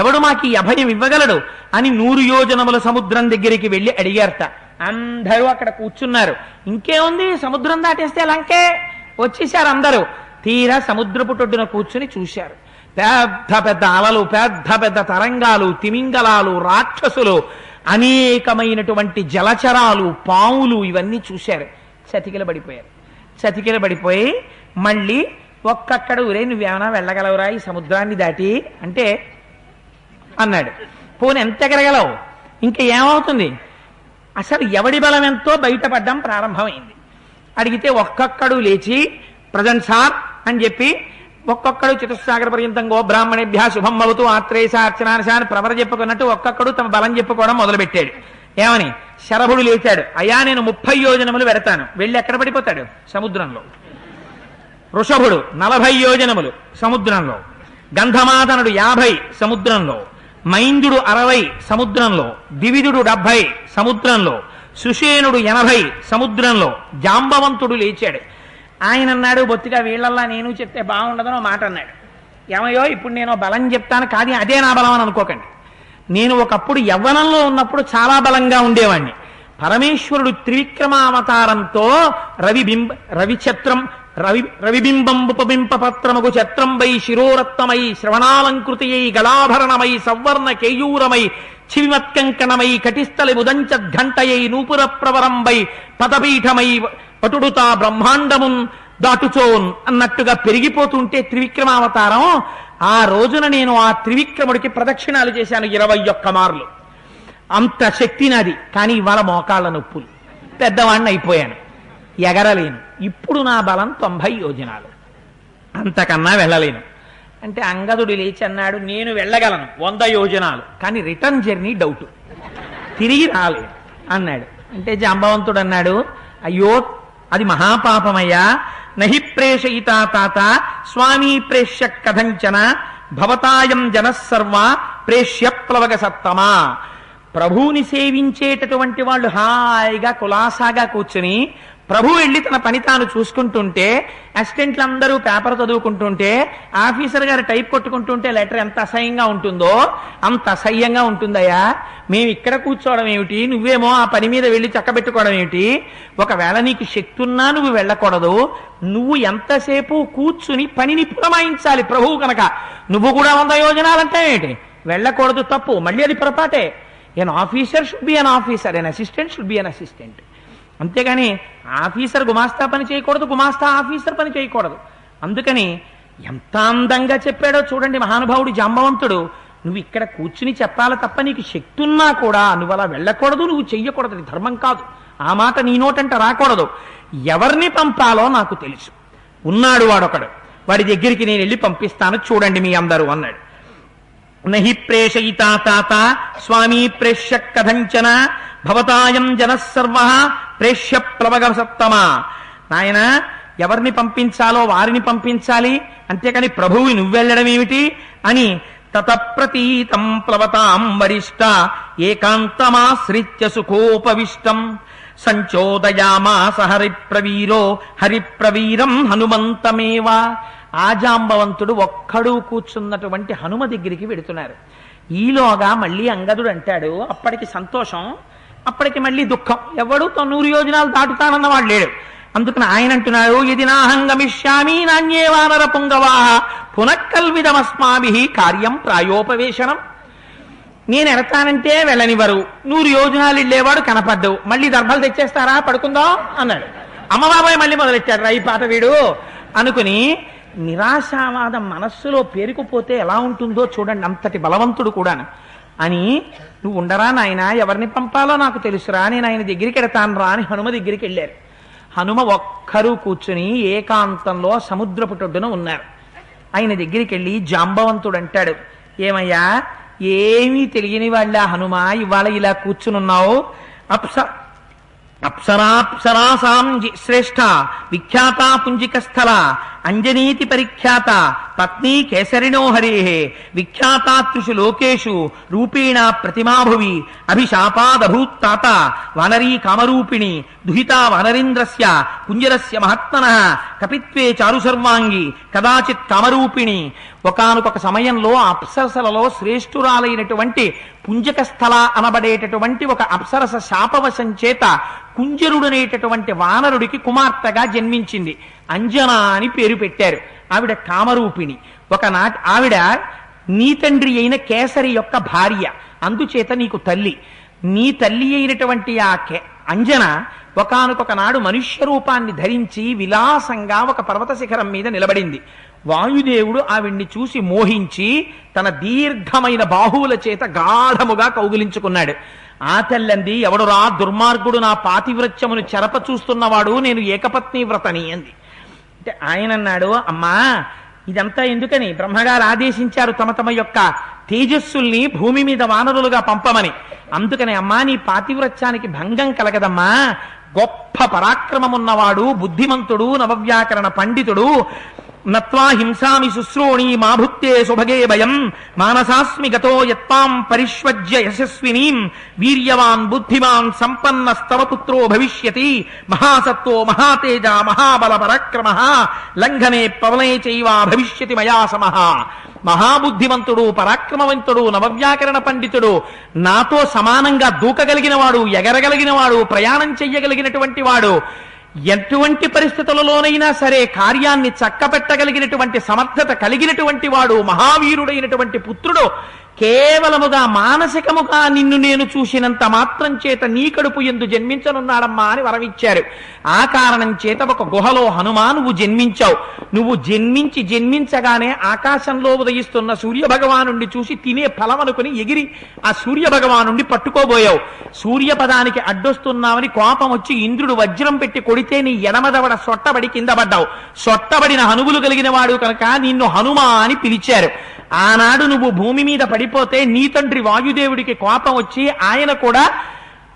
ఎవడు మాకు ఈ అభయం ఇవ్వగలడు అని 100 యోజనముల సముద్రం దగ్గరికి వెళ్ళి అడిగారట. అందరూ అక్కడ కూర్చున్నారు. ఇంకేముంది, సముద్రం దాటేస్తే లంకే, వచ్చేసారు అందరూ. తీరా సముద్రపు టొడ్డున కూర్చుని చూశారు. పెద్ద పెద్ద అలలు, పెద్ద పెద్ద తరంగాలు, తిమింగలాలు, రాక్షసులు, అనేకమైనటువంటి జలచరాలు, పాములు, ఇవన్నీ చూశారు. చతికిల పడిపోయారు. చతికిల పడిపోయి మళ్ళీ ఒక్కక్కడ ఊరే నువ్వేమైనా వెళ్ళగలవురా ఈ సముద్రాన్ని దాటి అంటే అన్నాడు. పోనీ ఎంత ఎగరగలవు, ఇంకా ఏమవుతుంది, అసలు ఎవడి బలం ఎంతో బయటపడ్డం ప్రారంభమైంది. అడిగితే ఒక్కొక్కడు లేచి ప్రజెంట్ సార్ అని చెప్పి ఒక్కొక్కడు చతుస్సాగర పర్యంతం గో బ్రాహ్మణేభ్య శుభం అవతు ఆత్రేయ అర్చనాశాన్ని ప్రవర చెప్పుకున్నట్టు ఒక్కొక్కడు తమ బలం చెప్పుకోవడం మొదలుపెట్టాడు. ఏమని, శరభుడు లేచాడు, అయ్యా నేను 30 యోజనములు వెడతాను. వెళ్ళి ఎక్కడ పడిపోతాడు, సముద్రంలో. వృషభుడు 40 యోజనములు సముద్రంలో. గంధమాదనుడు 50 సముద్రంలో. మైందుడు 60 సముద్రంలో. ద్వివిధుడు 70 సముద్రంలో. సుషేనుడు 80 సముద్రంలో. జాంబవంతుడు లేచాడు. ఆయన అన్నాడు, బొత్తిగా వీళ్ళల్లా నేను చెప్తే బాగుండదనో మాట అన్నాడు. ఏమయ్యో ఇప్పుడు నేను బలం చెప్తాను, కానీ అదే నా బలం అని అనుకోకండి. నేను ఒకప్పుడు యవ్వనంలో ఉన్నప్పుడు చాలా బలంగా ఉండేవాణ్ణి. పరమేశ్వరుడు త్రివిక్రమావతారంతో రవిబింబంబుపబింపపత్రముగు ఛత్రంబై శిరోరత్నమై శ్రవణాలంకృతియై గళాభరణమై సవర్ణ కేయూరమై చివిమత్కంకణమై కటిస్థలి ముదంచద్ఘంటయై నూపుర ప్రవరంబై పదపీఠమై పటుడుతా బ్రహ్మాండమున్ దాటుచోన్ అన్నట్టుగా పెరిగిపోతుంటే త్రివిక్రమావతారం. ఆ రోజున నేను ఆ త్రివిక్రముడికి ప్రదక్షిణాలు చేశాను 21 మార్లు. అంత శక్తి నాది. కానీ ఇవాళ మోకాళ్ళ నొప్పులు, పెద్దవాణ్ణి అయిపోయాను, ఎగరలేను. ఇప్పుడు నా బలం 90 యోజనాలు, అంతకన్నా వెళ్ళలేను అంటే అంగదుడు లేచి అన్నాడు, నేను వెళ్ళగలను 100 యోజనాలు, కానీ రిటర్న్ జర్నీ డౌట్, తిరిగి రాలేను అన్నాడు. అంటే జాంబవంతుడు అన్నాడు, అయ్యో అది మహాపాపమయ్యా, నహి ప్రేషయితా తాత స్వామీ ప్రేష్య కథంచన భవతాయం జనసర్వ ప్రేష్య ప్లవగ సత్తమా. ప్రభువుని సేవించేటటువంటి వాళ్ళు హాయిగా కులాసాగా కూర్చుని ప్రభు వెళ్ళి తన పని తాను చూసుకుంటుంటే, అసిస్టెంట్లు అందరూ పేపర్ చదువుకుంటుంటే, ఆఫీసర్ గారు టైప్ కొట్టుకుంటుంటే లెటర్ ఎంత అసహ్యంగా ఉంటుందో అంత అసహ్యంగా ఉంటుందయ్యా. మేము ఇక్కడ కూర్చోవడం ఏమిటి, నువ్వేమో ఆ పని మీద వెళ్ళి చక్కబెట్టుకోవడం ఏమిటి. ఒకవేళ నీకు శక్తి ఉన్నా నువ్వు వెళ్ళకూడదు. నువ్వు ఎంతసేపు కూర్చుని పనిని పురమాయించాలి ప్రభువు కనుక. నువ్వు కూడా 100 యోజనాలంటే ఏంటి, వెళ్ళకూడదు, తప్పు. మళ్ళీ అది పొరపాటే. An officer should be an officer, an assistant should be an assistant. అంతేగాని ఆఫీసర్ గుమాస్తా పని చేయకూడదు, గుమాస్తా ఆఫీసర్ పని చేయకూడదు. అందుకని ఎంత అందంగా చెప్పాడో చూడండి మహానుభావుడు జాంబవంతుడు. నువ్వు ఇక్కడ కూర్చుని చెప్పాలి తప్ప నీకు శక్తి ఉన్నా కూడా నువ్వు అలా వెళ్ళకూడదు, నువ్వు చెయ్యకూడదు, అది ధర్మం కాదు. ఆ మాట నీ నోటంట రాకూడదు. ఎవరిని పంపాలో నాకు తెలుసు, ఉన్నాడు వాడొకడు, వాడి దగ్గరికి నేను వెళ్ళి పంపిస్తాను, చూడండి మీ అందరూ అన్నాడు. నహి ప్రేషయితా తాత స్వామీ ప్రేష్య కథంచన భవతాయం జనసర్వ ప్రేష్య ప్లవగ సత్తమా. నాయన ఎవరిని పంపించాలో వారిని పంపించాలి, అంతేకాని ప్రభువు నువ్వెళ్ళడం ఏమిటి అని. తతప్రతీతం ప్లవతాం వరిష్ట ఏకాంతమాశ్రిత్య సుఖోపవిష్టం సంచోదయామాస హరిప్రవీరం హనుమంతమేవ. ఆజాంబవంతుడు ఒక్కడూ కూర్చున్నటువంటి హనుమ దగ్గరికి వెడుతున్నారు. ఈలోగా మళ్ళీ అంగదుడు అంటాడు, అప్పటికి సంతోషం, అప్పటికి మళ్ళీ దుఃఖం. ఎవడు 100 యోజనాలు దాటుతానన్నవాడు లేడు. అందుకని ఆయన అంటున్నాడు, ఇది నాహంగమిష్యామి నాణ్యే వానర పుంగవా పునఃకల్విదమస్మాభి కార్యం ప్రాయోపవేశనం. నేను ఎడతానంటే వెళ్ళనివ్వరు, 100 యోజనాలు వెళ్ళేవాడు కనపడ్డు, మళ్ళీ దర్భలు తెచ్చేస్తారా, పడుకుందాం అన్నాడు. అమ్మబాబాయ్ మళ్ళీ మొదలెట్టాడు రా ఈ పాట వీడు అనుకుని. నిరాశావాదం మనస్సులో పేరుకుపోతే ఎలా ఉంటుందో చూడండి, అంతటి బలవంతుడు కూడాను. అని నువ్వు ఉండరా నాయన, ఎవరిని పంపాలో నాకు తెలుసురా, నేను ఆయన దగ్గరికి ఎడతాను రా అని హనుమ దగ్గరికి వెళ్ళారు. హనుమ ఒక్కరూ కూర్చుని ఏకాంతంలో సముద్రపు టొడ్డున ఉన్నారు. ఆయన దగ్గరికి వెళ్ళి జాంబవంతుడు అంటాడు, ఏమయ్యా ఏమీ తెలియని వాళ్ళ హనుమ ఇవాళ ఇలా కూర్చునున్నావు. అప్సరాసాం శ్రేష్ఠ విఖ్యాత పుంజిక స్థల అంజనీతి పరిఖ్యాత పత్ని కేసరిణో హరే విఖ్యాతాతృషు లోకేషు రూపేణ ప్రతిమాభువి అభిశాపాదభూత్తాత వానరీ కామరూపిణి దుహితా వానరేంద్రస్య కుంజరస్య మహాత్మనః కపిత్వే చారు సర్వాంగి కదాచిత్ కామరూపిణి. ఒకానొక సమయంలో అప్సరసలలో శ్రేష్ఠురాలైనటువంటి పుంజక స్థల అనబడేటటువంటి ఒక అప్సరస శాపవశం చేత కుంజరుడనేటటువంటి వానరుడికి కుమార్తెగా జన్మించింది. అంజనా అని పేరు పెట్టారు. ఆవిడ కామరూపిణి. ఒకనాటి ఆవిడ నీ తండ్రి అయిన కేసరి యొక్క భార్య, అందుచేత నీకు తల్లి. నీ తల్లి అయినటువంటి ఆ అంజన ఒకానొక నాడు మనుష్య రూపాన్ని ధరించి విలాసంగా ఒక పర్వత శిఖరం మీద నిలబడింది. వాయుదేవుడు ఆవిడ్ని చూసి మోహించి తన దీర్ఘమైన బాహువుల చేత గాఢముగా కౌగిలించుకున్నాడు. ఆ తల్లంది, ఎవడురా దుర్మార్గుడు నా పాతివ్రత్యమును చెరప చూస్తున్నవాడు, నేను ఏకపత్ని వ్రతని అంది. అంటే ఆయన అన్నాడు, అమ్మా ఇదంతా ఎందుకని? బ్రహ్మగారు ఆదేశించారు తమ తమ యొక్క తేజస్సుల్ని భూమి మీద వానరులుగా పంపమని. అందుకని అమ్మా నీ పాతివ్రత్యానికి భంగం కలగదమ్మా. గొప్ప పరాక్రమమున్నవాడు, బుద్ధిమంతుడు, నవవ్యాకరణ పండితుడు, నత్వా హింసామి శుశ్రోణి మా భుక్తే సుభగే భయం మానసాస్మి గతో యత్పాం పరిష్వజ్య యశస్వినీం వీర్యవాన్ బుద్ధిమాన్ సంపన్నస్తవ పుత్రో భవిష్యతి మహాసత్వో మహాతేజ మహాబల పరాక్రమ లంఘనే పవనే చైవా భవిష్యతి మయా సమః. మహాబుద్ధిమంతుడు, పరాక్రమవంతుడు, నవవ్యాకరణ పండితుడు, నాతో సమానంగా దూకగలిగిన వాడు, ఎగరగలిగిన వాడు, ప్రయాణం చెయ్యగలిగినటువంటి వాడు, ఎటువంటి పరిస్థితులలోనైనా సరే కార్యాన్ని చక్కపెట్టగలిగినటువంటి సమర్థత కలిగినటువంటి వాడు, మహావీరుడైనటువంటి పుత్రుడు, కేవలముగా మానసికముగా నిన్ను నేను చూసినంత మాత్రం చేత నీ కడుపు ఎందు జన్మించనున్నాడమ్మా అని వరమిచ్చారు. ఆ కారణం చేత ఒక గుహలో హనుమా నువ్వు జన్మించావు. నువ్వు జన్మించగానే ఆకాశంలో ఉదయిస్తున్న సూర్యభగవానుండి చూసి తినే ఫలం అనుకుని ఎగిరి ఆ సూర్యభగవానుండి పట్టుకోబోయావు. సూర్యపదానికి అడ్డొస్తున్నామని కోపం వచ్చి ఇంద్రుడు వజ్రం పెట్టి కొడితే నీ ఎడమదవడ సొట్టబడి కింద పడ్డావు. సొట్టబడిన హనుములు కలిగిన వాడు కనుక నిన్ను హనుమా అని పిలిచారు. ఆనాడు నువ్వు భూమి మీద పడిపోతే నీ తండ్రి వాయుదేవుడికి కోపం వచ్చి ఆయన కూడా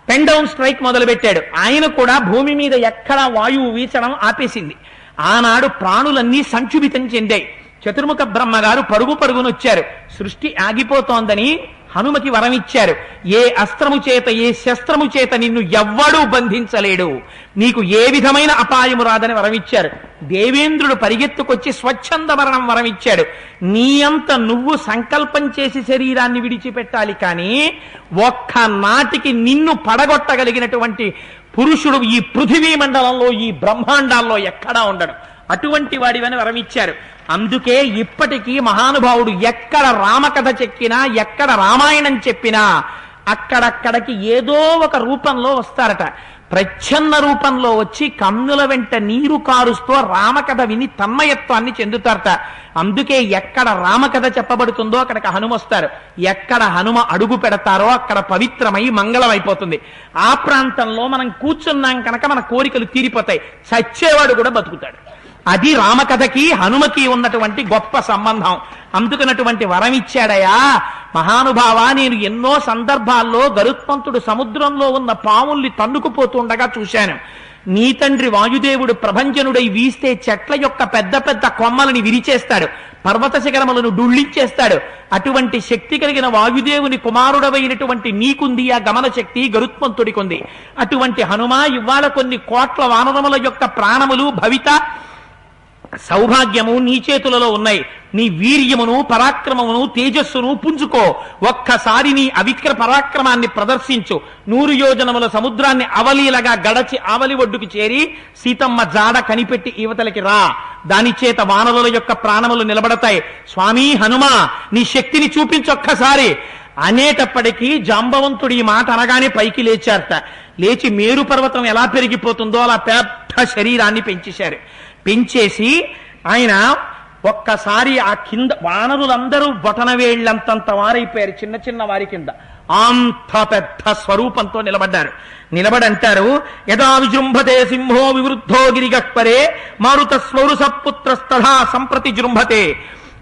పెన్ డౌన్ స్ట్రైక్ మొదలుపెట్టాడు. ఆయన కూడా భూమి మీద ఎక్కడా వాయువు వీచడం ఆపేసింది. ఆనాడు ప్రాణులన్నీ సంక్షుభితం చెందాయి. చతుర్ముఖ బ్రహ్మగారు పరుగు పరుగునొచ్చారు. సృష్టి ఆగిపోతోందని హనుమకి వరమిచ్చారు. ఏ అస్త్రము చేత, ఏ శస్త్రము చేత నిన్ను ఎవ్వడూ బంధించలేడు, నీకు ఏ విధమైన అపాయము రాదని వరమిచ్చారు. దేవేంద్రుడు పరిగెత్తుకొచ్చి స్వచ్ఛంద మరణం వరమిచ్చాడు. నీ అంత నువ్వు సంకల్పం చేసి శరీరాన్ని విడిచిపెట్టాలి, కానీ ఒక్క నాటికి నిన్ను పడగొట్టగలిగినటువంటి పురుషుడు ఈ పృథివీ మండలంలో, ఈ బ్రహ్మాండాల్లో ఎక్కడా ఉండడు. అటువంటి వాడివని వరమిచ్చారు. అందుకే ఇప్పటికీ మహానుభావుడు ఎక్కడ రామకథ చెక్కినా, ఎక్కడ రామాయణం చెప్పినా అక్కడక్కడికి ఏదో ఒక రూపంలో వస్తారట. ప్రచ్ఛన్న రూపంలో వచ్చి కన్నుల వెంట నీరు కారుస్తూ రామకథ విని తన్మయత్వాన్ని చెందుతారట. అందుకే ఎక్కడ రామకథ చెప్పబడుతుందో అక్కడికి హనుమ వస్తారు. ఎక్కడ హనుమ అడుగు పెడతారో అక్కడ పవిత్రమై మంగళం అయిపోతుంది. ఆ ప్రాంతంలో మనం కూర్చున్నాం కనుక మన కోరికలు తీరిపోతాయి. చచ్చేవాడు కూడా బతుకుతాడు. అది రామకథకి హనుమకి ఉన్నటువంటి గొప్ప సంబంధం. అందుకున్నటువంటి వరం ఇచ్చాడయా మహానుభావ. నేను ఎన్నో సందర్భాల్లో గరుత్మంతుడు సముద్రంలో ఉన్న పాముల్ని తన్నుకుపోతుండగా చూశాను. నీ తండ్రి వాయుదేవుడు ప్రభంజనుడై వీస్తే చెట్ల యొక్క పెద్ద పెద్ద కొమ్మలని విరిచేస్తాడు, పర్వత శిఖరములను డుళ్ళించేస్తాడు. అటువంటి శక్తి కలిగిన వాయుదేవుని కుమారుడవైనటువంటి నీకుంది ఆ గమన శక్తి, గరుత్మంతుడికుంది. అటువంటి హనుమా ఇవాళ కొన్ని కోట్ల వానరముల యొక్క ప్రాణములు, భవిత, సౌభాగ్యము నీ చేతులలో ఉన్నాయి. నీ వీర్యమును, పరాక్రమమును, తేజస్సును పుంజుకో. ఒక్కసారి నీ అవిక్ర పరాక్రమాన్ని ప్రదర్శించు. 100 యోజనముల సముద్రాన్ని అవలీలగా గడచి ఆవలి ఒడ్డుకు చేరి సీతమ్మ జాడ కనిపెట్టి ఇవతలకి రా. దాని చేత వానరుల యొక్క ప్రాణములు నిలబడతాయి. స్వామి హనుమా, నీ శక్తిని చూపించొక్కసారి అనేటప్పటికీ జాంబవంతుడు ఈ మాట అనగానే పైకి లేచారట. లేచి మేరు పర్వతం ఎలా పెరిగిపోతుందో అలా పెద్ద శరీరాన్ని పెంచేశారు. పెంచేసి ఆయన ఒక్కసారి ఆ కింద వానరులందరూ బొటనవేళ్లంతంత వారైపోయారు. చిన్న చిన్న వారి కింద అంత పెద్ద స్వరూపంతో నిలబడ్డారు. నిలబడంటారు, యదా విజృంభతే సింహో వివృద్ధో గిరిగహ్పరే మారుత స్వరుసపుత్రస్తథా సంప్రతి జృంభతే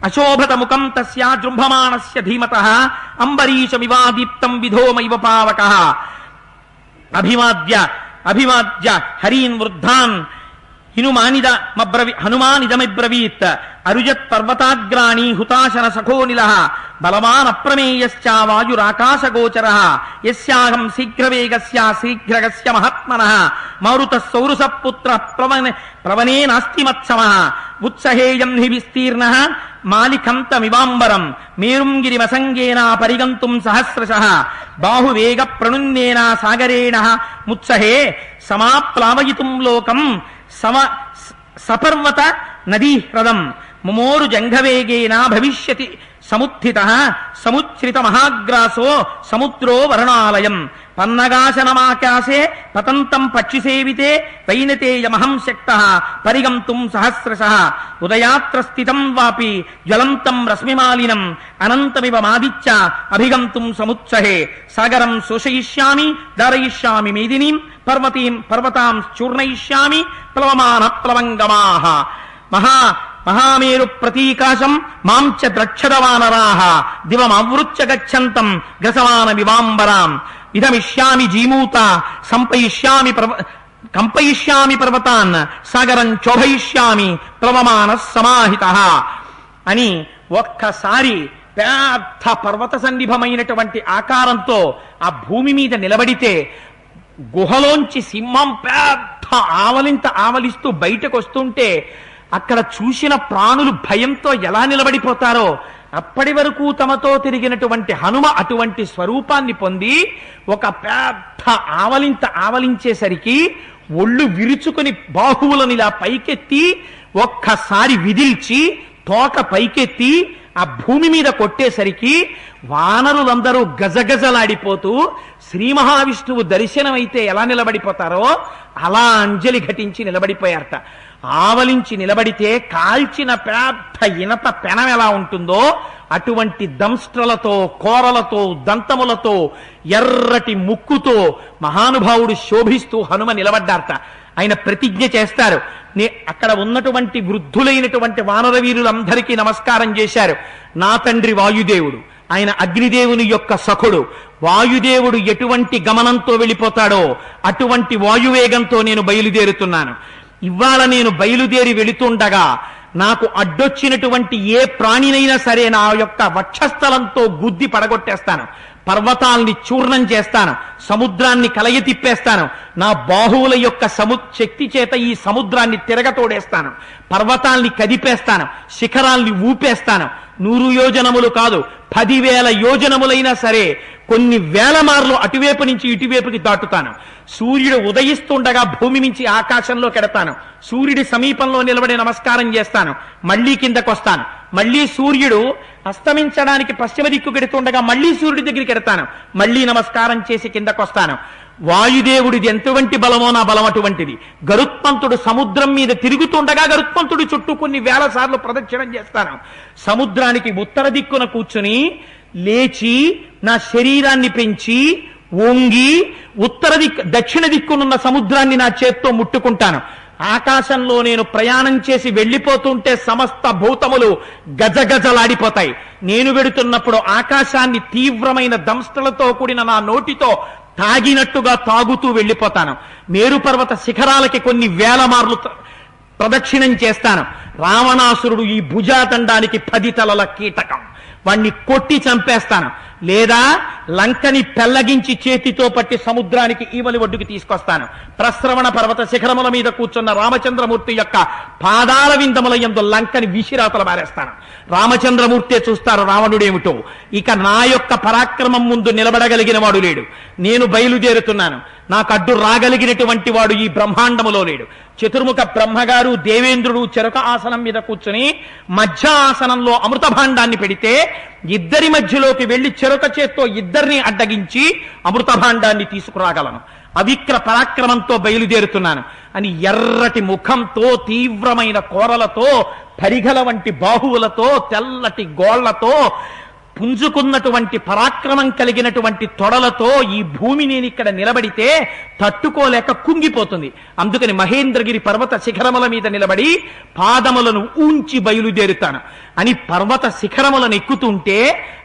అశోభత ముఖం తస్యా జృంభమాణస్య ధీమతః అంబరీషమివాదీప్తం విధోమైవ పావకః అభివాద్య హరీన్ వృద్ధాన్ హనుమానిదమిబ్రవీత్ అరుజత్ పర్వతాగ్రాణీ హుతాశన సఖోనిల బలవాన్ అప్రమేయశ్చ వాయురాకాశగోచర యస్యాహం శీఘ్రవేగస్య శీఘ్రగస్య మహాత్మనః మారుతః సౌరసపుత్ర ప్రవనే నాస్తి మత్సమః ఉత్సహేయం హి విస్తీర్ణః మాలికంతమివాంబరం మేరుం గిరిమసంగేన పరిగంతుం సహస్రశః బాహువేగ ప్రణున్నేన సాగరేణ ముత్సహే సమాప్లావయితుం లోకం సపర్వత నదీ హ్రదం ముమోరు జంఘవేగేన భవిష్యతి సముత్థితః సముచ్ఛ్రిత మహాగ్రాసో సముద్రో వర్ణాలయం పన్నగాశనమాకాశే పతంతం పక్షిసేవితే వైనతేయమహం శక్తః పరిగంతుం సహస్రశః ఉదయాత్ర స్థితం వాపి జ్వలంతం రశ్మిమాలినం అనంతమివ మాదిత్య అభిగంతుం సముత్సహే సాగరం శోషయిష్యామి దారయిష్యామి మేదినీం పర్వతాం చూర్ణయిష్యామి ప్లవమాన ప్లవంగమాః మహామేరు ప్రతీకాశం మాం చ ద్రక్షదవానరాః దివమవృత్య గచ్చంతం గ్రసమాన వివాంబరాం ఇదమిష్యామి జీమూత కంపయిష్యామి పర్వతాన్ సాగరం చోభయిష్యామి ప్లవమాన సమాహితః అని ఒక్కసారి పెద్ద పర్వత సన్నిభమైనటువంటి ఆకారంతో ఆ భూమి మీద నిలబడితే గుహలోంచి సింహం పెద్ద ఆవలిస్తూ బయటకు వస్తుంటే అక్కడ చూసిన ప్రాణులు భయంతో ఎలా నిలబడిపోతారో అప్పటి వరకు తమతో తిరిగినటువంటి హనుమ అటువంటి స్వరూపాన్ని పొంది ఒక పెద్ద ఆవలించేసరికి ఒళ్ళు విరుచుకుని బాహువులను ఇలా పైకెత్తి ఒక్కసారి విదిల్చి తోక పైకెత్తి ఆ భూమి మీద కొట్టేసరికి వానరులందరూ గజగజలాడిపోతూ శ్రీ మహావిష్ణువు దర్శనమైతే ఎలా నిలబడిపోతారో అలా అంజలి ఘటించి నిలబడిపోయారట. ఆవలించి నిలబడితే కాల్చిన పెద్ద ఇనప పెనం ఎలా ఉంటుందో అటువంటి దంష్ట్రలతో కోరలతో దంతములతో ఎర్రటి ముక్కుతో మహానుభావుడు శోభిస్తూ హనుమ నిలబడ్డారట. ఆయన ప్రతిజ్ఞ చేస్తారు. అక్కడ ఉన్నటువంటి వృద్ధులైనటువంటి వానర వీరులందరికీ నమస్కారం చేశారు. నా తండ్రి వాయుదేవుడు, ఆయన అగ్నిదేవుని యొక్క సఖుడు. వాయుదేవుడు ఎటువంటి గమనంతో వెళ్ళిపోతాడో అటువంటి వాయువేగంతో నేను బయలుదేరుతున్నాను. ఇవాళ నేను బయలుదేరి వెళుతుండగా నాకు అడ్డొచ్చినటువంటి ఏ ప్రాణినైనా సరే నా యొక్క వక్షస్థలంతో గుద్ది పడగొట్టేస్తాను, పర్వతాల్ని చూర్ణం చేస్తాను, సముద్రాన్ని కలయ తిప్పేస్తాను, నా బాహువుల యొక్క శక్తి చేత ఈ సముద్రాన్ని తిరగతోడేస్తాను, పర్వతాల్ని కదిపేస్తాను, శిఖరాల్ని ఊపేస్తాను. 100 యోజనములు కాదు, 10,000 యోజనములైనా సరే కొన్ని వేల మార్లు అటువైపు నుంచి ఇటువైపుకి దాటుతాను. సూర్యుడు ఉదయిస్తుండగా భూమి నుంచి ఆకాశంలో కెడతాను, సూర్యుడి సమీపంలో నిలబడి నమస్కారం చేస్తాను, మళ్లీ కిందకొస్తాను. మళ్లీ సూర్యుడు అస్తమించడానికి పశ్చిమ దిక్కు కెడుతుండగా మళ్లీ సూర్యుడి దగ్గరికి ఎడతాను, మళ్లీ నమస్కారం చేసి కిందకొస్తాను. వాయుదేవుడిది ఎంతవంటి బలమో నా బలం అటువంటిది. గరుత్మంతుడు సముద్రం మీద తిరుగుతుండగా గరుత్మంతుడి చుట్టూ కొన్ని వేల సార్లు ప్రదక్షిణం చేస్తాను. సముద్రానికి ఉత్తర దిక్కున కూర్చుని లేచి నా శరీరాన్ని పెంచి వంగి దక్షిణ దిక్కునున్న సముద్రాన్ని నా చేత్తో ముట్టుకుంటాను. ఆకాశంలో నేను ప్రయాణం చేసి వెళ్లిపోతుంటే సమస్త భూతములు గజగజలాడిపోతాయి. నేను వెడుతున్నప్పుడు ఆకాశాన్ని తీవ్రమైన దంష్ట్రలతో కూడిన నా నోటితో తాగినట్టుగా తాగుతూ వెళ్లిపోతాను. మేరుపర్వత శిఖరాలకి కొన్ని వేల మార్లు ప్రదక్షిణం చేస్తాను. రావణాసురుడు ఈ భుజాతండానికి 10 తలల కీటకం, వాణ్ణి కొట్టి చంపేస్తాను. లేదా లంకని పెళ్లగించి చేతితో పట్టి సముద్రానికి ఈవలి ఒడ్డుకి తీసుకొస్తాను. ప్రస్రవణ పర్వత శిఖరముల మీద కూర్చున్న రామచంద్రమూర్తి యొక్క పాదాల విందముల యందు లంకని విసిరాతలు మారేస్తాను. రామచంద్రమూర్తే చూస్తారు రావణుడేమిటో. ఇక నా యొక్క పరాక్రమం ముందు నిలబడగలిగిన వాడు లేడు. నేను బయలుదేరుతున్నాను. నాకు అడ్డు రాగలిగినటువంటి వాడు ఈ బ్రహ్మాండములో లేడు. చతుర్ముఖ బ్రహ్మగారు దేవేంద్రుడు చెరక ఆసనం మీద కూర్చుని మధ్య ఆసనంలో అమృత భాండాన్ని పెడితే ఇద్దరి మధ్యలోకి వెళ్లి చెరక చేత్తో ఇద్దరిని అడ్డగించి అమృత భాండాన్ని తీసుకురాగలను. అవిక్ర పరాక్రమంతో బయలుదేరుతున్నాను అని ఎర్రటి ముఖంతో తీవ్రమైన కోరలతో పరిగల వంటి బాహువులతో తెల్లటి గోళ్లతో పుంజుకున్నటువంటి పరాక్రమం కలిగినటువంటి తొడలతో ఈ భూమి నేను ఇక్కడ నిలబడితే తట్టుకోలేక కుంగిపోతుంది. అందుకని మహేంద్రగిరి పర్వత శిఖరముల మీద నిలబడి పాదములను ఊంచి బయలుదేరుతాను అని పర్వత శిఖరములను ఎక్కుతుంటే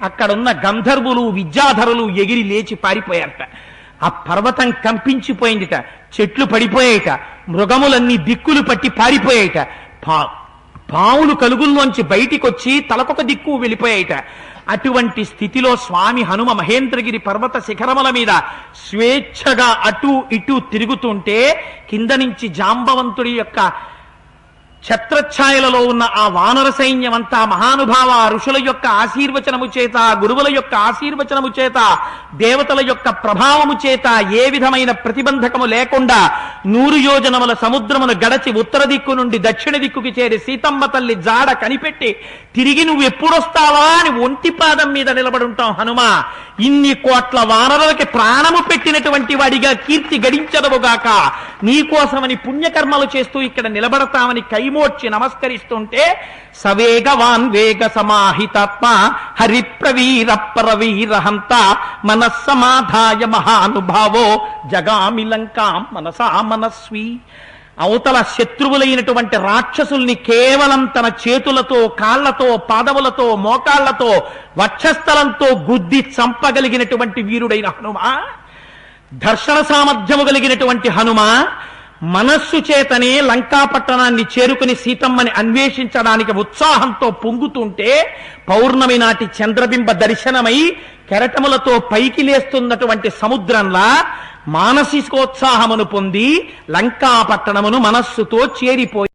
అక్కడున్న గంధర్వులు విద్యాధరులు ఎగిరి లేచి పారిపోయారట. ఆ పర్వతం కంపించిపోయిందిట, చెట్లు పడిపోయాయిట, మృగములన్నీ దిక్కులు పట్టి పారిపోయాయిట. పావులు కలుగుల్లోంచి బయటికొచ్చి తలకొక దిక్కు వెళ్ళిపోయాయిట. అటువంటి స్థితిలో స్వామి హనుమ మహేంద్రగిరి పర్వత శిఖరముల మీద స్వేచ్ఛగా అటు ఇటు తిరుగుతుంటే కింద నుంచి జాంబవంతుడి యొక్క ఛత్రఛాయలలో ఉన్న ఆ వానర సైన్యం అంతా మహానుభావ ఋషుల యొక్క ఆశీర్వచనము చేత, గురువుల యొక్క ఆశీర్వచనము చేత, దేవతల యొక్క ప్రభావము చేత ఏ విధమైన ప్రతిబంధకము లేకుండా 100 యోజనముల సముద్రమును గడచి ఉత్తర దిక్కు నుండి దక్షిణ దిక్కుకి చేరి సీతమ్మ తల్లి జాడ కనిపెట్టి తిరిగి నువ్వు ఎప్పుడొస్తావా అని ఒంటి పాదం మీద నిలబడుంటాం. హనుమ, ఇన్ని కోట్ల వానరులకి ప్రాణము పెట్టినటువంటి వాడిగా కీర్తి గడించదవుగాక, నీకోసమని పుణ్యకర్మలు చేస్తూ ఇక్కడ నిలబడతామని కైమోడ్చి నమస్కరిస్తుంటే సవేగవాన్ వేగ సమాహితాత్మ హరిప్రవీర పరవీరహంత మనస్సమాధాయ మహానుభావో జగామి లంకాం మనసా మనస్వి. అవతల శత్రువులైనటువంటి రాక్షసుల్ని కేవలం తన చేతులతో, కాళ్లతో, పాదములతో, మోకాళ్లతో, వక్షస్థలంతో గుద్ది చంపగలిగినటువంటి వీరుడైన హనుమ, దర్శన సామర్థ్యము కలిగినటువంటి హనుమ మనస్సు చేతనే లంకాపట్టణాన్ని చేరుకుని సీతమ్మని అన్వేషించడానికి ఉత్సాహంతో పొంగుతుంటే పౌర్ణమి నాటి చంద్రబింబ దర్శనమై కెరటములతో పైకి లేస్తున్నటువంటి సముద్రంలా మానసికోత్సాహమును పొంది లంకాపట్టణమును మనస్సుతో చేరిపోయి